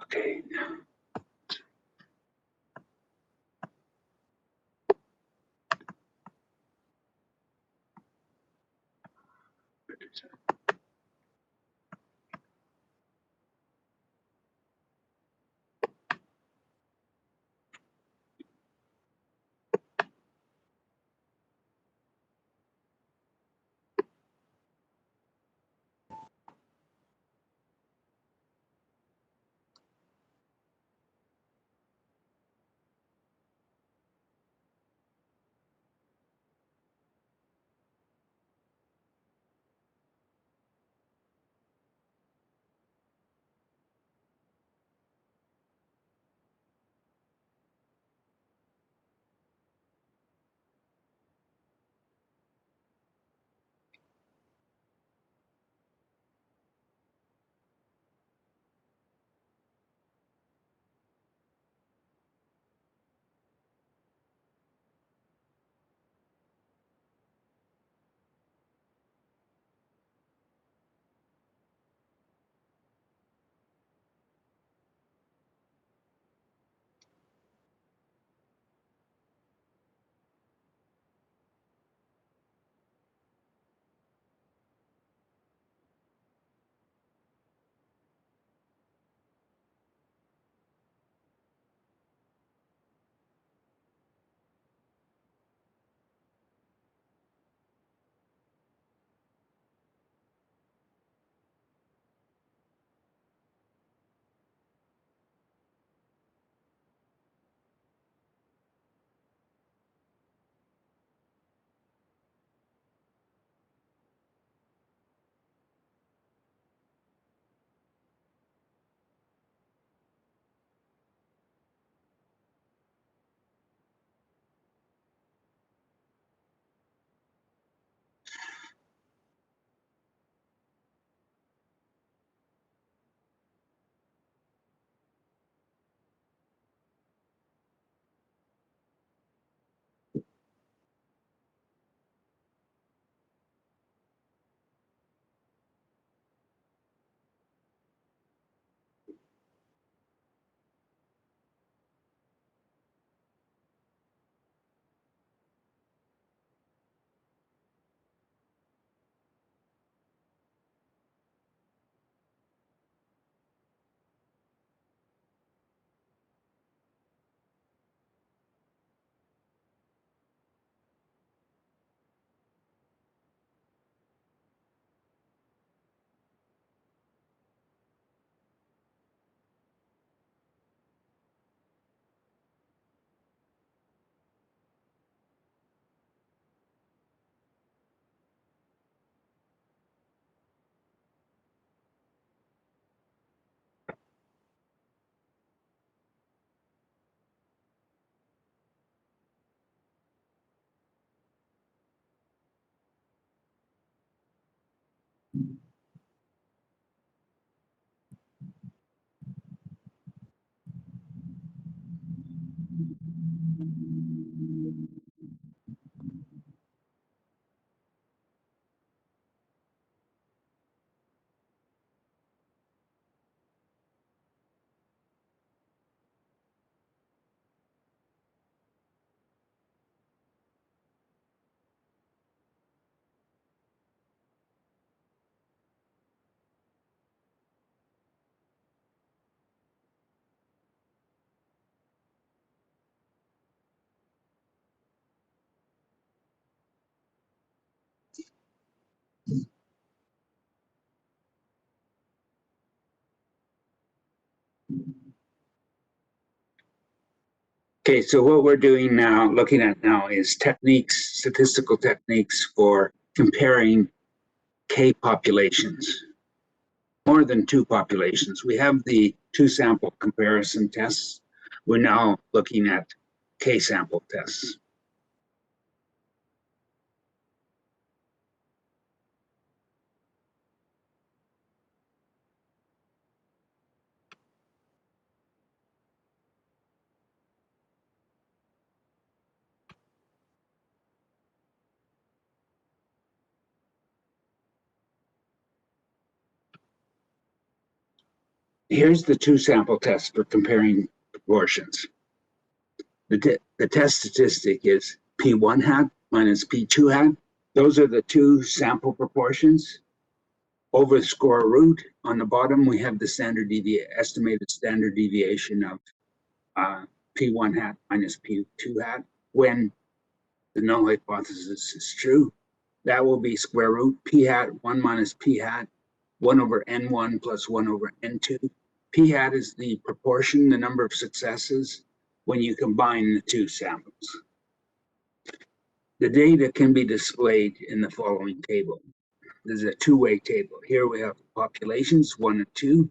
Okay. Okay, so what we're doing now, looking at now, is techniques, statistical techniques for comparing K populations, more than two populations. We have the two sample comparison tests. We're now looking at K sample tests. Here's the two sample test for comparing proportions. The test statistic is P1 hat minus P2 hat. Those are the two sample proportions. Over the square root, on the bottom, we have the estimated standard deviation of P1 hat minus P2 hat when the null hypothesis is true. That will be square root P hat 1 minus P hat 1 over N1 plus 1 over N2. P hat is the proportion, the number of successes when you combine the two samples. The data can be displayed in the following table. This is a two-way table. Here we have populations 1 and 2.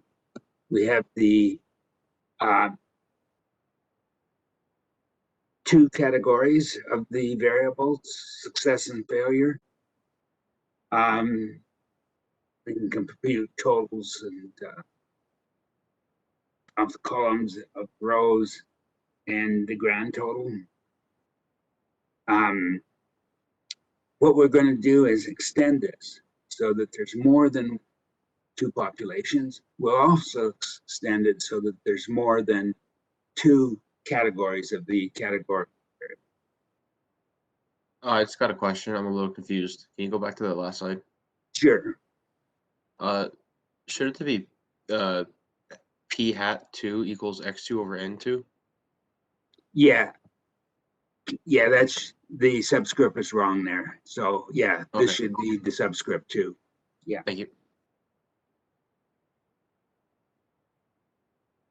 We have the two categories of the variables, success and failure. We can compute totals and of the columns, of rows, and the grand total. What we're going to do is extend this so that there's more than two populations. We'll also extend it so that there's more than two categories of the category. I just got a question. I'm a little confused. Can you go back to the last slide? Sure. Should it be P hat 2 equals X2 over N2? Yeah. Yeah, that's the subscript is wrong there. So yeah, this should be the subscript too. Yeah. Thank you.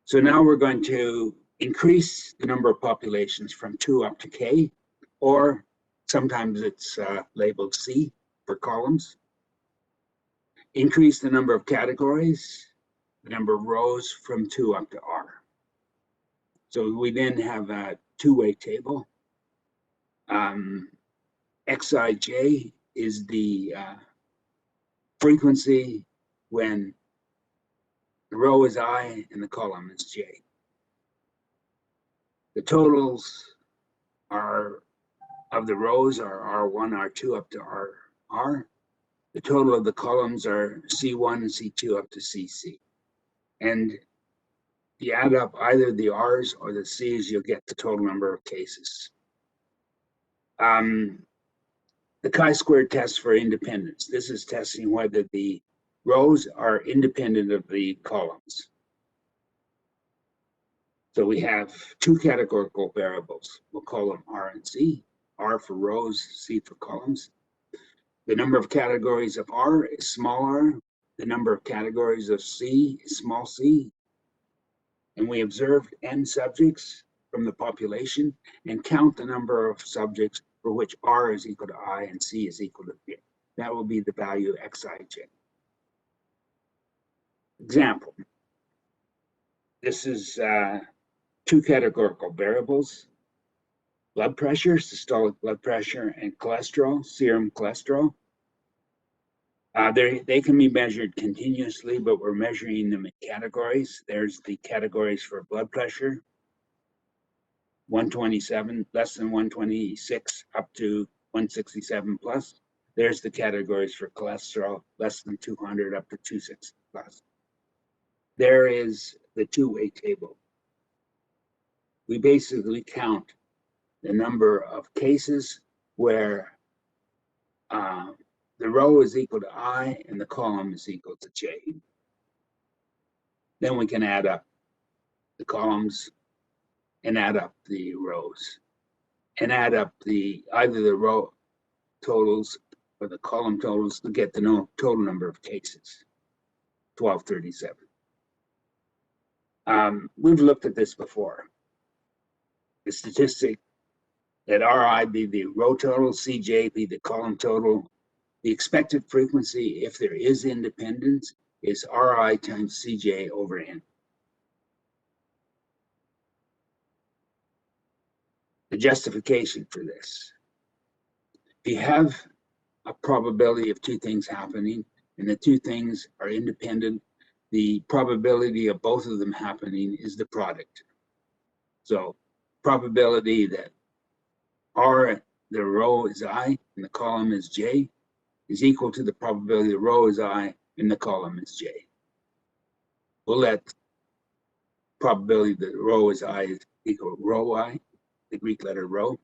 So now we're going to increase the number of populations from 2 up to K, or sometimes it's labeled C for columns. Increase the number of categories, the number of rows from 2 up to R. So we then have a two-way table. Xij is the frequency when the row is I and the column is J. The totals are of the rows are R1, R2 up to RR. The total of the columns are C1 and C2 up to CC. And you add up either the R's or the C's, you'll get the total number of cases. The chi-square test for independence. This is testing whether the rows are independent of the columns. So we have two categorical variables. We'll call them R and C. R for rows, C for columns. The number of categories of R is small r. The number of categories of C is small c. And we observed n subjects from the population and count the number of subjects for which R is equal to I and C is equal to J. That will be the value Xij. Example. This is two categorical variables: blood pressure, systolic blood pressure, and cholesterol, serum cholesterol. They can be measured continuously, but we're measuring them in categories. There's the categories for blood pressure, 127, less than 126, up to 167 plus. There's the categories for cholesterol, less than 200, up to 260 plus. There is the two-way table. We basically count the number of cases where the row is equal to I and the column is equal to J. Then we can add up the columns and add up the rows and add up either the row totals or the column totals to get the total number of cases, 1237. We've looked at this before. The statistic that Ri be the row total, Cj be the column total. The expected frequency, if there is independence, is Ri times Cj over n. The justification for this: if you have a probability of two things happening and the two things are independent, the probability of both of them happening is the product. So probability that R, the row is I and the column is J, is equal to the probability the row is I and the column is J. We'll let probability that rho is I is equal to rho I, the Greek letter rho.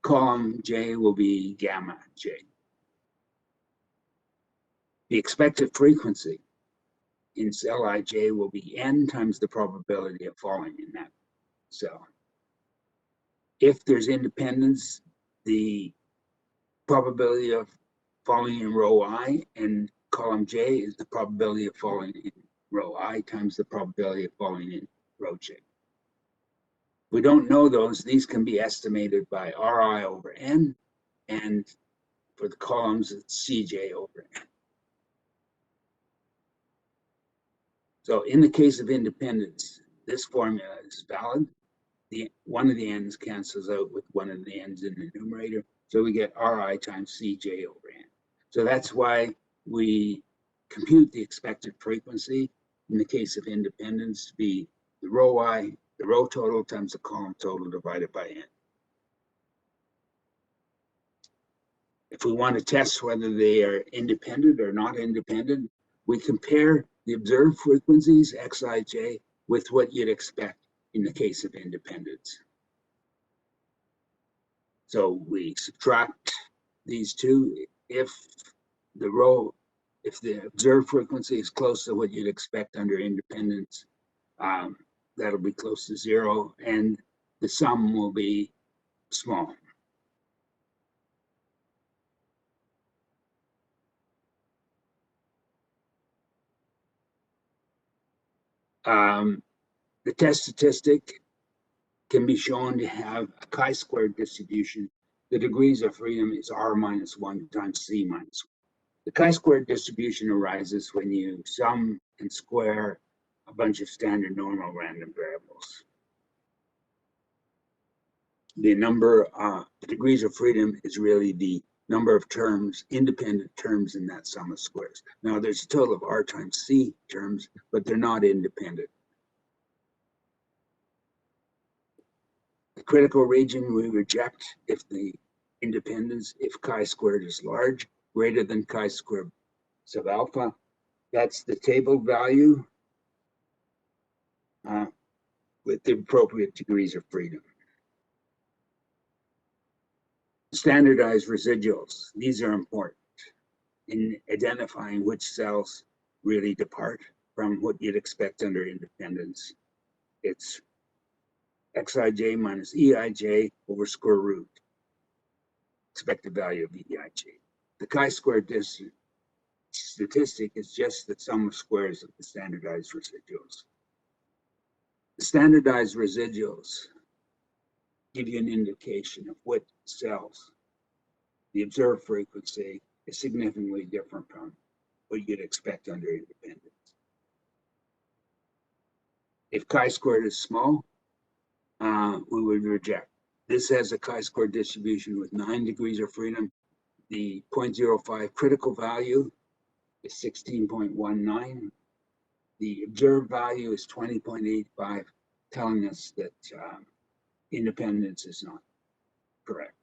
Column J will be gamma J. The expected frequency in cell ij will be n times the probability of falling in that cell. If there's independence, the probability of falling in row I and column J is the probability of falling in row I times the probability of falling in row J. We don't know those. These can be estimated by Ri over n, and for the columns, it's Cj over n. So in the case of independence, this formula is valid. One of the n's cancels out with one of the n's in the numerator. So we get Ri times Cj over n. So that's why we compute the expected frequency in the case of independence to be the row I, the row total times the column total divided by n. If we want to test whether they are independent or not independent, we compare the observed frequencies, xij, with what you'd expect in the case of independence. So we subtract these two. If the observed frequency is close to what you'd expect under independence, that'll be close to 0, and the sum will be small. The test statistic can be shown to have a chi-squared distribution. The degrees of freedom is r minus 1 times c minus 1. The chi-squared distribution arises when you sum and square a bunch of standard normal random variables. The number, the degrees of freedom is really the number of terms, independent terms in that sum of squares. Now there's a total of r times c terms, but they're not independent. The critical region we reject if the independence, if chi-squared is large, greater than chi-squared sub alpha. That's the table value with the appropriate degrees of freedom. Standardized residuals. These are important in identifying which cells really depart from what you'd expect under independence. It's xij minus eij over square root, expected value of eij. The chi-squared statistic is just the sum of squares of the standardized residuals. The standardized residuals give you an indication of what cells the observed frequency is significantly different from what you'd expect under independence. If chi-squared is small, we would reject. This has a chi-squared distribution with 9 degrees of freedom. The 0.05 critical value is 16.19. The observed value is 20.85, telling us that independence is not correct.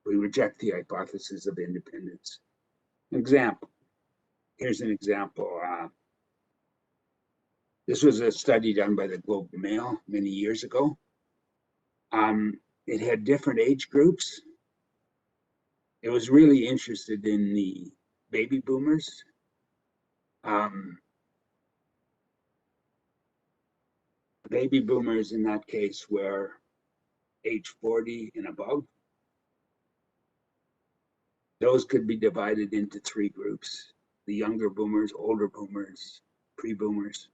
We reject the hypothesis of independence. Example. Here's an example. This was a study done by the Globe and Mail many years ago. It had different age groups. It was really interested in the baby boomers. Baby boomers in that case were age 40 and above. Those could be divided into 3 groups: the younger boomers, older boomers, pre-boomers.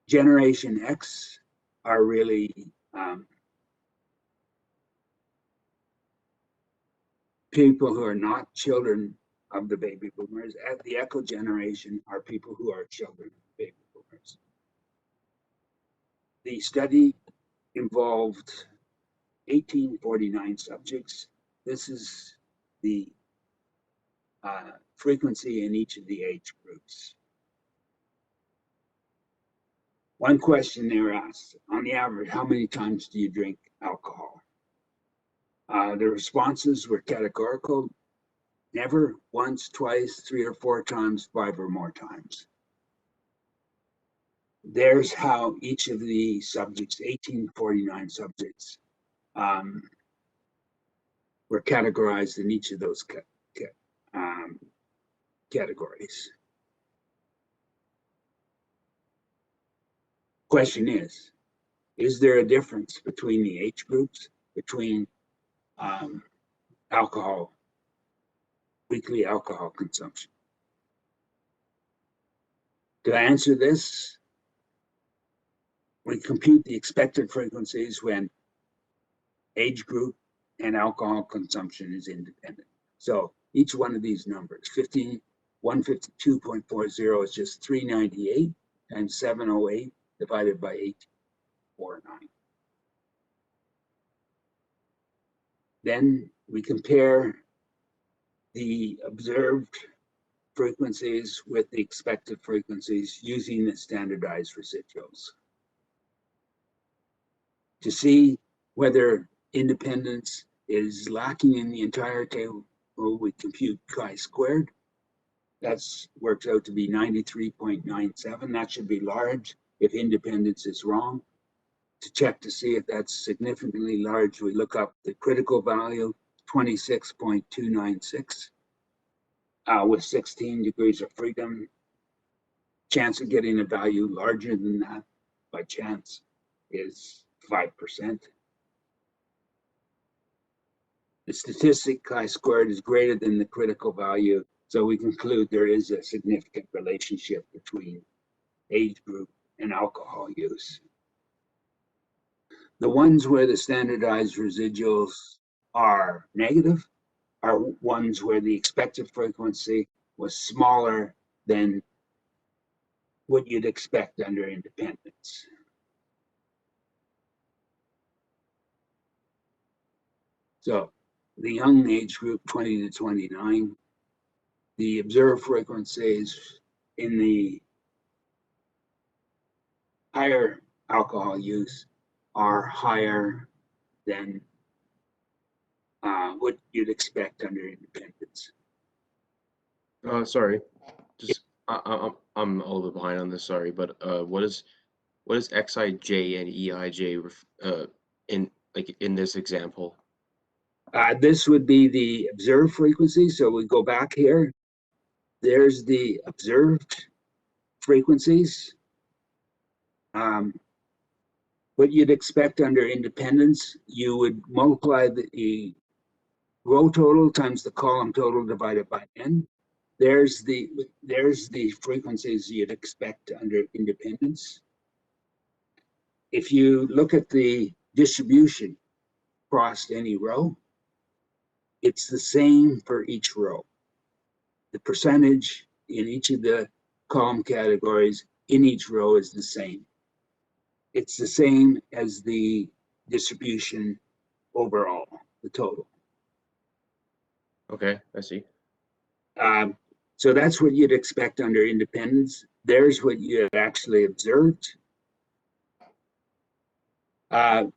Generation X are really people who are not children of the baby boomers. At the echo generation are people who are children of baby boomers. The study involved 1849 subjects. This is the frequency in each of the age groups. One question they were asked, on the average, how many times do you drink alcohol? The responses were categorical: never, once, twice, 3 or 4 times, 5 or more times. there's how each of the subjects, 1849 subjects, were categorized in each of those categories. Question is there a difference between the age groups, between alcohol, weekly alcohol consumption? To answer this, we compute the expected frequencies when age group and alcohol consumption is independent. So each one of these numbers, 152.40 is just 398 times 708 divided by 849. Then we compare the observed frequencies with the expected frequencies using the standardized residuals. To see whether independence is lacking in the entire table, we compute chi-squared. That works out to be 93.97. That should be large if independence is wrong. To check to see if that's significantly large, we look up the critical value, 26.296, with 16 degrees of freedom. Chance of getting a value larger than that by chance is 5%. The statistic chi-squared is greater than the critical value, so we conclude there is a significant relationship between age group and alcohol use. The ones where the standardized residuals are negative are ones where the expected frequency was smaller than what you'd expect under independence. So the young age group, 20 to 29, the observed frequencies in the higher alcohol use are higher than what you'd expect under independence. Sorry, just I'm a little bit behind on this. Sorry, but what is Xij and Eij in this example? This would be the observed frequency. So we go back here. There's the observed frequencies. What you'd expect under independence, you would multiply the row total times the column total divided by n. There's the frequencies you'd expect under independence. If you look at the distribution across any row, it's the same for each row. The percentage in each of the column categories in each row is the same. It's the same as the distribution overall, the total. Okay, I see. So that's what you'd expect under independence. There's what you had actually observed. To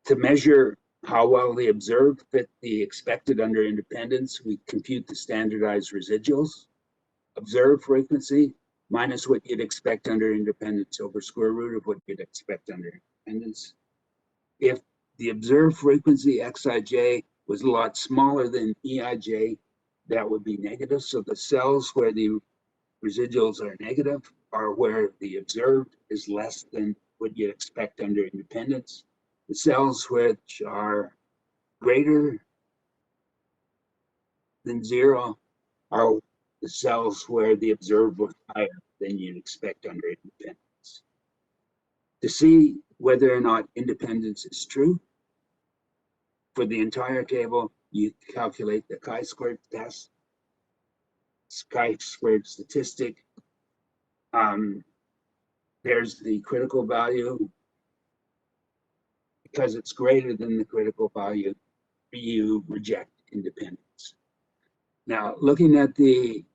measure how well the observed fit the expected under independence, we compute the standardized residuals. Observed frequency minus what you'd expect under independence over square root of what you'd expect under independence. If the observed frequency Xij was a lot smaller than Eij, that would be negative. So the cells where the residuals are negative are where the observed is less than what you'd expect under independence. The cells which are greater than 0 are the cells where the observed was higher than you'd expect under independence. To see whether or not independence is true, for the entire table, you calculate the chi-squared test, chi-squared statistic. There's the critical value. Because it's greater than the critical value, you reject independence. Now, looking at the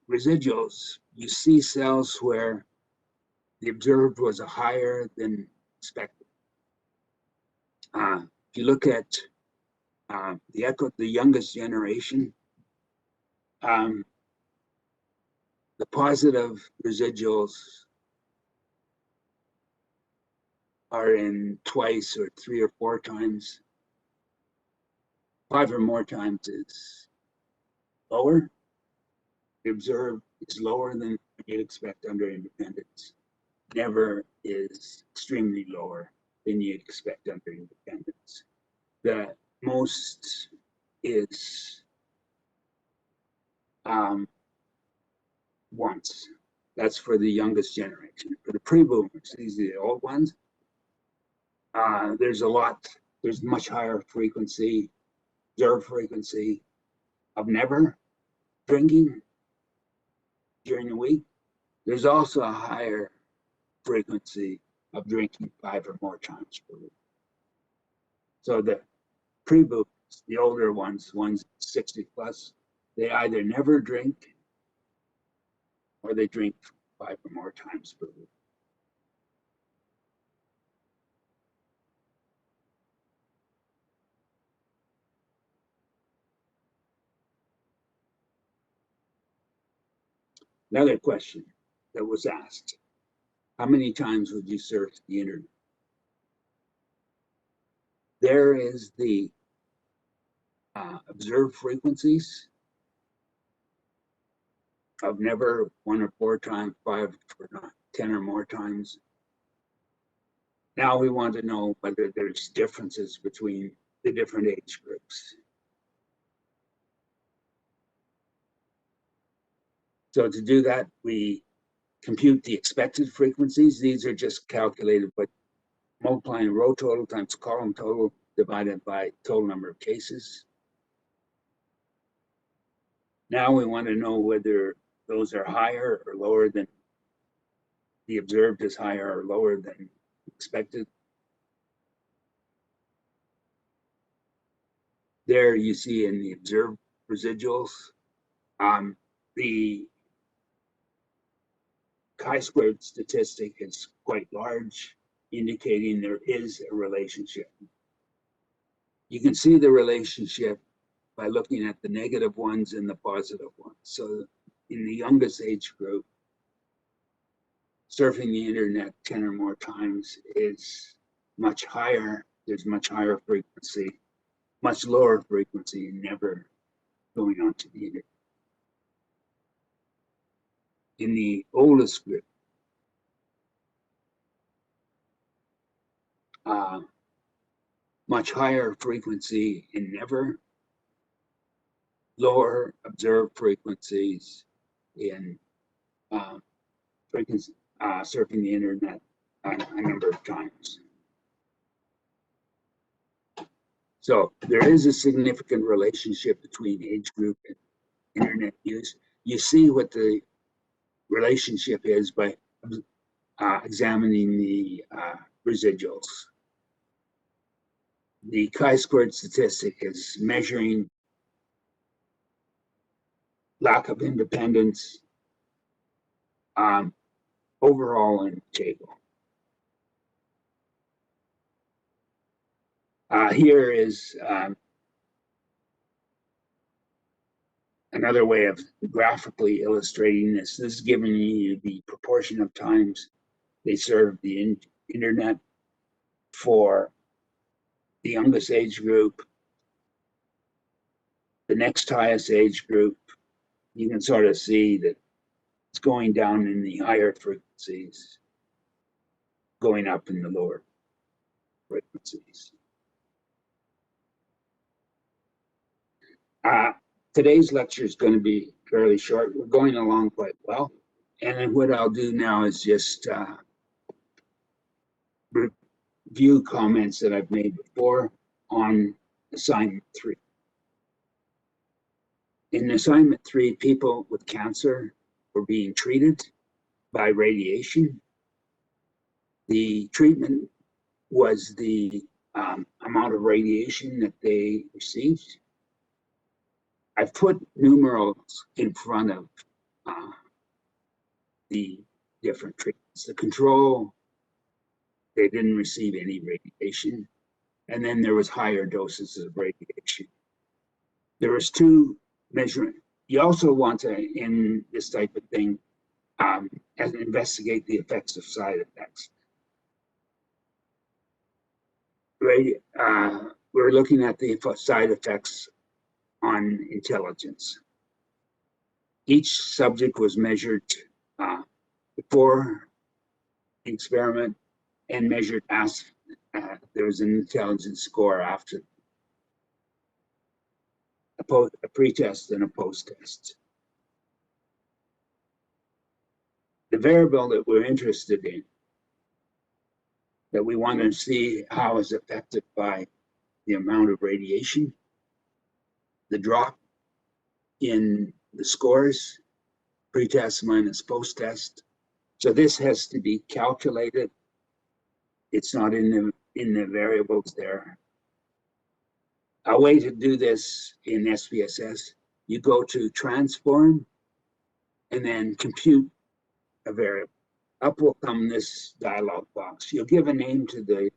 residuals, you see cells where the observed was higher than expected. If you look at the youngest generation, the positive residuals are in twice or 3 or 4 times. 5 or more times is lower. The observed is lower than you'd expect under independence. Never is extremely lower than you'd expect under independence. The most is once. That's for the youngest generation. For the pre-boomers, these are the old ones. There's much higher frequency, observed frequency of never drinking during the week. There's also a higher frequency of drinking 5 or more times per week. So the pre-boomers, the older ones 60 plus, they either never drink or they drink 5 or more times per week. Another question that was asked, how many times would you surf the internet? There is the observed frequencies of never 1 or 4 times, 5 or 10 or more times. Now we want to know whether there's differences between the different age groups. So to do that, we compute the expected frequencies. These are just calculated by multiplying row total times column total divided by total number of cases. Now we want to know whether those are higher or lower than the observed is higher or lower than expected. There you see in the observed residuals, the chi-squared statistic is quite large, indicating there is a relationship. You can see the relationship by looking at the negative ones and the positive ones. So in the youngest age group, surfing the internet 10 or more times is much higher. There's much higher frequency, much lower frequency, never going onto the internet. In the oldest group, much higher frequency in never, lower observed frequencies in surfing the internet a number of times. So there is a significant relationship between age group and internet use. You see what the relationship is by examining the residuals. The chi-squared statistic is measuring lack of independence overall in the table. Here is another way of graphically illustrating this. This is giving you the proportion of times they serve the internet for the youngest age group, the next highest age group. You can sort of see that it's going down in the higher frequencies, going up in the lower frequencies. Today's lecture is going to be fairly short. We're going along quite well. And then what I'll do now is just review comments that I've made before on assignment 3. In assignment 3, people with cancer were being treated by radiation. The treatment was the amount of radiation that they received. I've put numerals in front of the different treatments. The control, they didn't receive any radiation. And then there was higher doses of radiation. There was 2 measurements. You also want to, in this type of thing, investigate the effects of side effects. we're looking at the side effects on intelligence. Each subject was measured before the experiment and measured as there was an intelligence score after a pre-test and a post-test. The variable that we're interested in, that we want to see how is affected by the amount of radiation, the drop in the scores, pre-test minus post-test. So this has to be calculated. It's not in the variables there. A way to do this in SPSS, you go to transform and then compute a variable. Up will come this dialog box. You'll give a name to the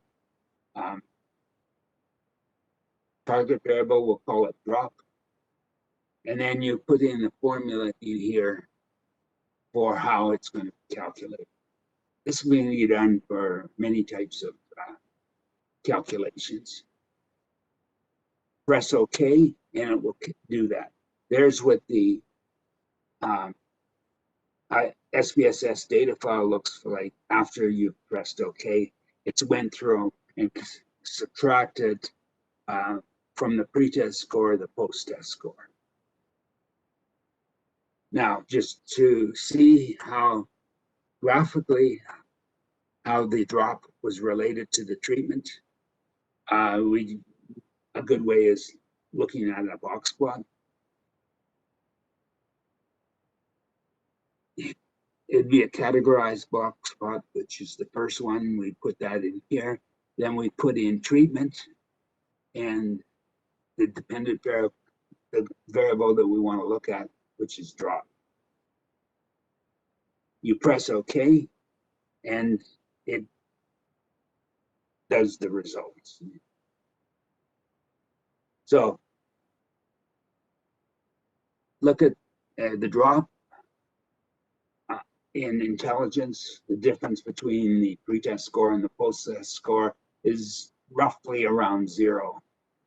target variable, we'll call it drop. And then you put in the formula in here for how it's going to be calculated. This can be done for many types of calculations. Press OK, and it will do that. There's what the SPSS data file looks like after you've pressed OK. It's went through and subtracted from the pretest score the post-test score. Now, just to see how graphically how the drop was related to the treatment, a good way is looking at a box plot. It'd be a categorized box plot, which is the first one. We put that in here. Then we put in treatment and the dependent variable, the variable that we want to look at, which is drop. You press OK, and it does the results. So look at the drop in intelligence. The difference between the pretest score and the post-test score is roughly around 0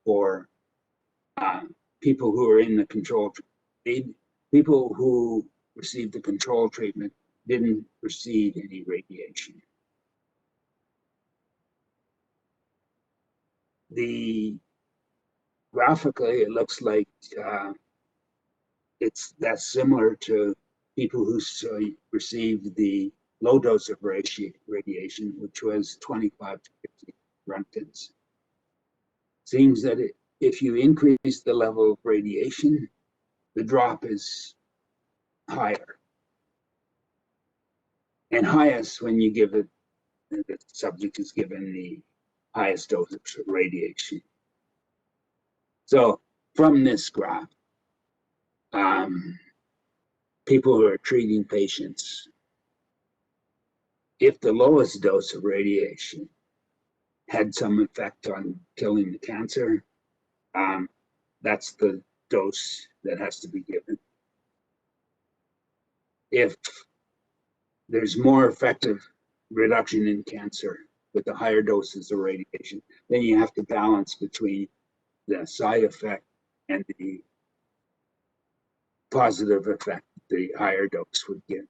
for people who are in the control. People who received the control treatment didn't receive any radiation. Graphically, it looks like that's similar to people who received the low dose of radiation, which was 25 to 50 Roentgens. Seems that if you increase the level of radiation, the drop is higher. And highest when you give it, the subject is given the highest dose of radiation. So from this graph, people who are treating patients, if the lowest dose of radiation had some effect on killing the cancer, that's the dose that has to be given. If there's more effective reduction in cancer with the higher doses of radiation, then you have to balance between the side effect and the positive effect the higher dose would give.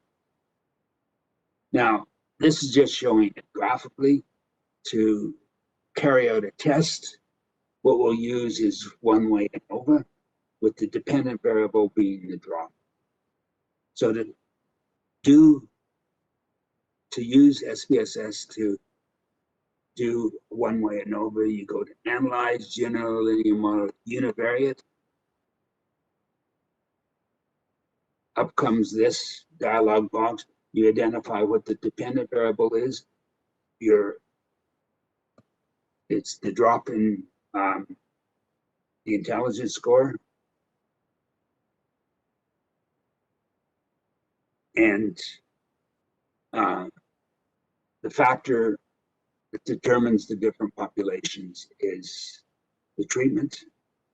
Now, this is just showing it graphically. To carry out a test, what we'll use is one-way ANOVA, with the dependent variable being the drop. So to use SPSS to do one-way ANOVA, you go to Analyze, General Linear Model, Univariate. Up comes this dialog box. You identify what the dependent variable is. It's the drop in the intelligence score. And the factor that determines the different populations is the treatment,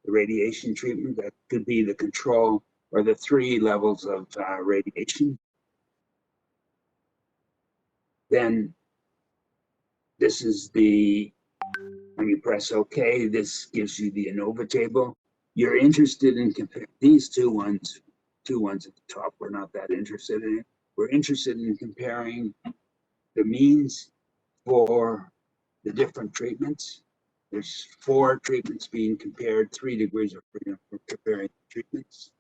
the radiation treatment. That could be the control or the 3 levels of radiation. Then this is the When you press OK, this gives you the ANOVA table. You're interested in comparing these two ones at the top. We're not that interested in it. We're interested in comparing the means for the different treatments. There's 4 treatments being compared, 3 degrees of freedom for comparing treatments.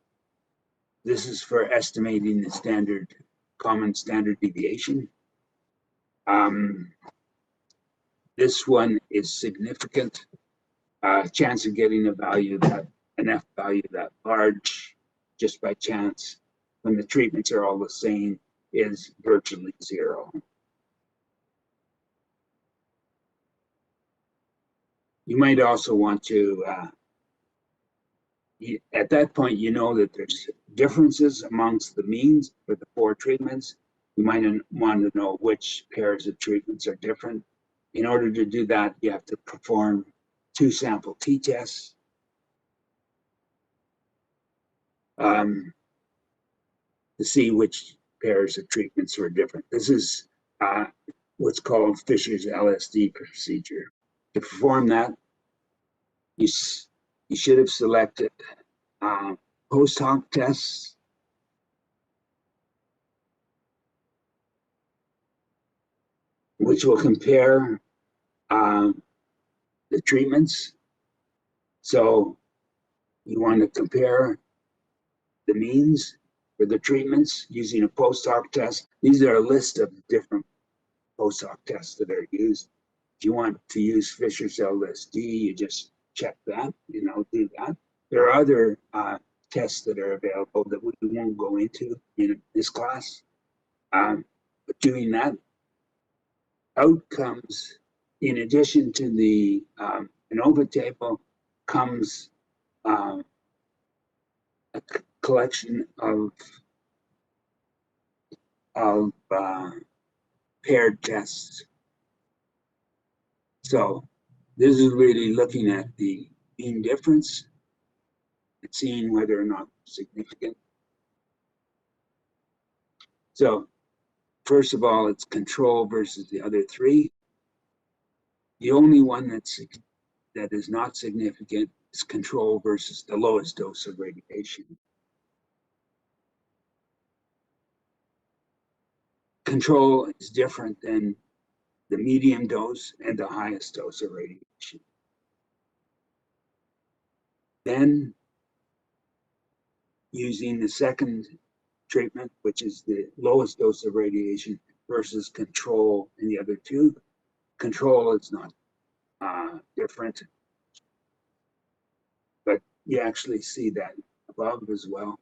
This is for estimating the common standard deviation. This one is significant. Chance of getting an F value that large just by chance when the treatments are all the same is virtually 0. You might also want to, at that point, you know that there's differences amongst the means for the 4 treatments. You might want to know which pairs of treatments are different. In order to do that, you have to perform 2 sample t-tests. To see which pairs of treatments were different. This is what's called Fisher's LSD procedure. To perform that, you should have selected post-hoc tests, which will compare the treatments. So you want to compare the means for the treatments using a post-hoc test. These are a list of different post-hoc tests that are used. If you want to use Fisher's LSD, you just check that, do that. There are other tests that are available that we won't go into in this class. But doing that, outcomes, in addition to the ANOVA table, comes a collection of paired tests. So this is really looking at the mean difference and seeing whether or not it's significant. So first of all, it's control versus the other 3. The only one that is not significant is control versus the lowest dose of radiation. Control is different than the medium dose and the highest dose of radiation. Then, using the second treatment, which is the lowest dose of radiation versus control in the other 2, control is not different, but you actually see that above as well.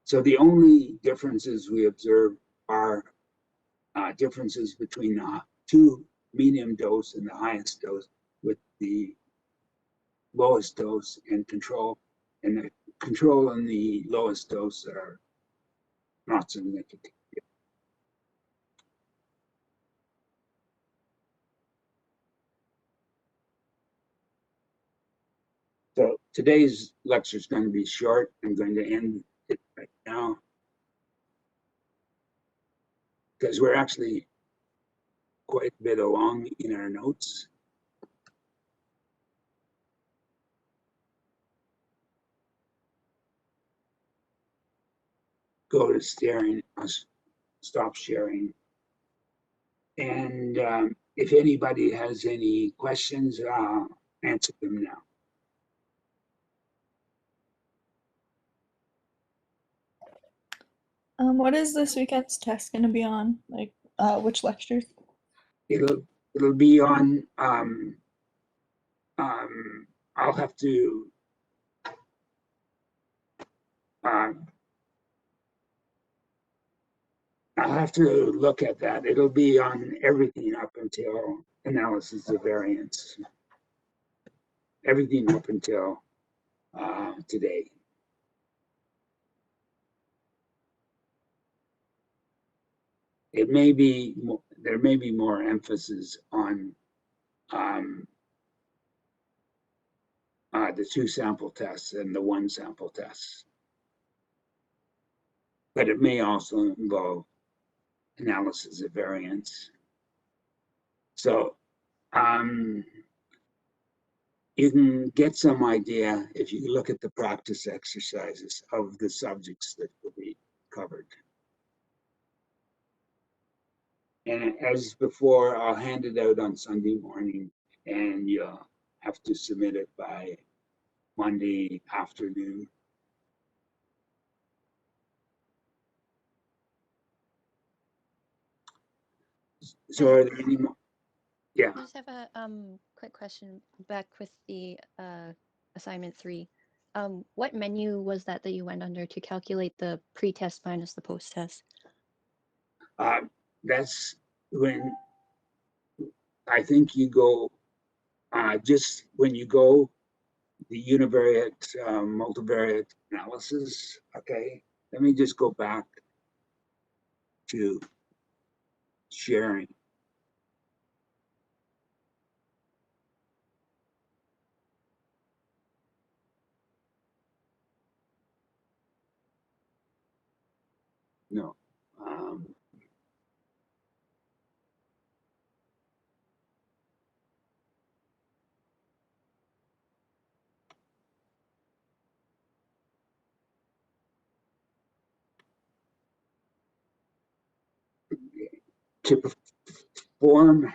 So the only differences we observe are differences between the 2 medium dose and the highest dose, with the lowest dose and control, and the control and the lowest dose are not significant. So today's lecture is going to be short. I'm going to end it right now because we're actually quite a bit along in our notes. Go to sharing, stop sharing. And if anybody has any questions, I'll answer them now. What is this weekend's test going to be on? Like, which lectures? It'll be on. I'll have to. I'll have to look at that. It'll be on everything up until analysis of variance. Everything up until today. It may be, there may be more emphasis on the 2 sample tests and the 1 sample tests. But it may also involve analysis of variance. So you can get some idea if you look at the practice exercises of the subjects that will be covered. And as before, I'll hand it out on Sunday morning, and you'll have to submit it by Monday afternoon. So are there any more? Yeah. I just have a quick question back with the assignment 3. What menu was that you went under to calculate the pre-test minus the post-test? That's when I think you go, just when you go the univariate, multivariate analysis. Okay, let me just go back to sharing. No. To perform,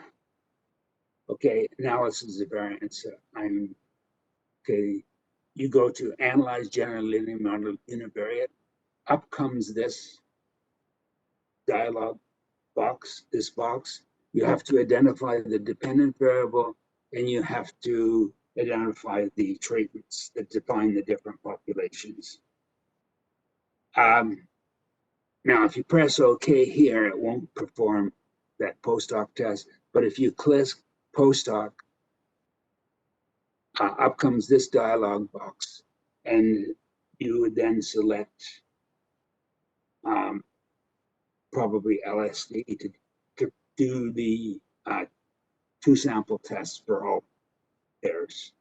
okay, analysis of variance, okay, you go to analyze general linear model univariate. Up comes this dialog box, this box. You have to identify the dependent variable, and you have to identify the treatments that define the different populations. Now, if you press OK here, it won't perform that post-hoc test. But if you click post-hoc, up comes this dialog box, and you would then select probably LSD to do the 2 sample tests for all pairs.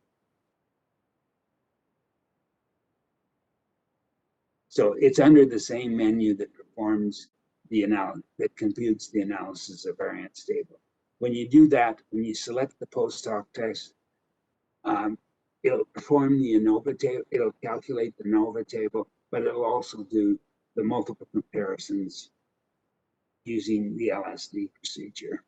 So it's under the same menu that performs the analysis, that computes the analysis of variance table. When you do that, when you select the post-hoc test, it'll perform the ANOVA table, it'll calculate the ANOVA table, but it'll also do the multiple comparisons using the LSD procedure.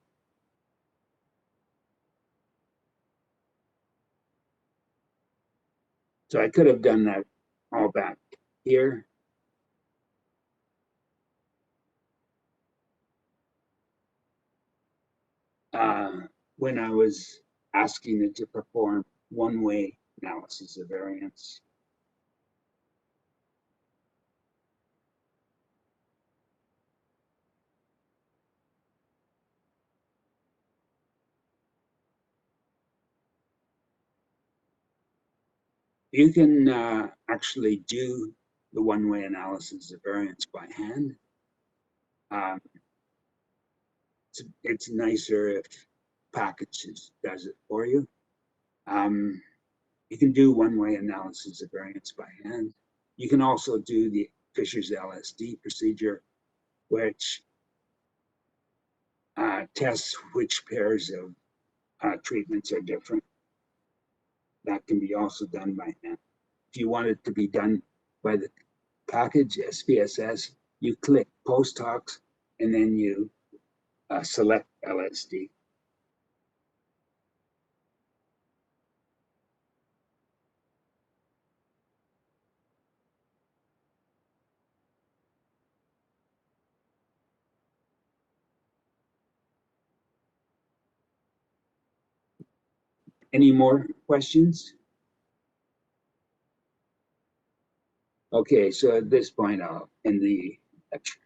So I could have done that all back here. When I was asking it to perform one-way analysis of variance. You can actually do the one-way analysis of variance by hand. It's nicer if packages does it for you. You can do one-way analysis of variance by hand. You can also do the Fisher's LSD procedure, which tests which pairs of treatments are different. That can be also done by hand. If you want it to be done by the package SPSS, you click post-hocs and then you select LSD. Any more questions? Okay, so at this point, I'll end the lecture.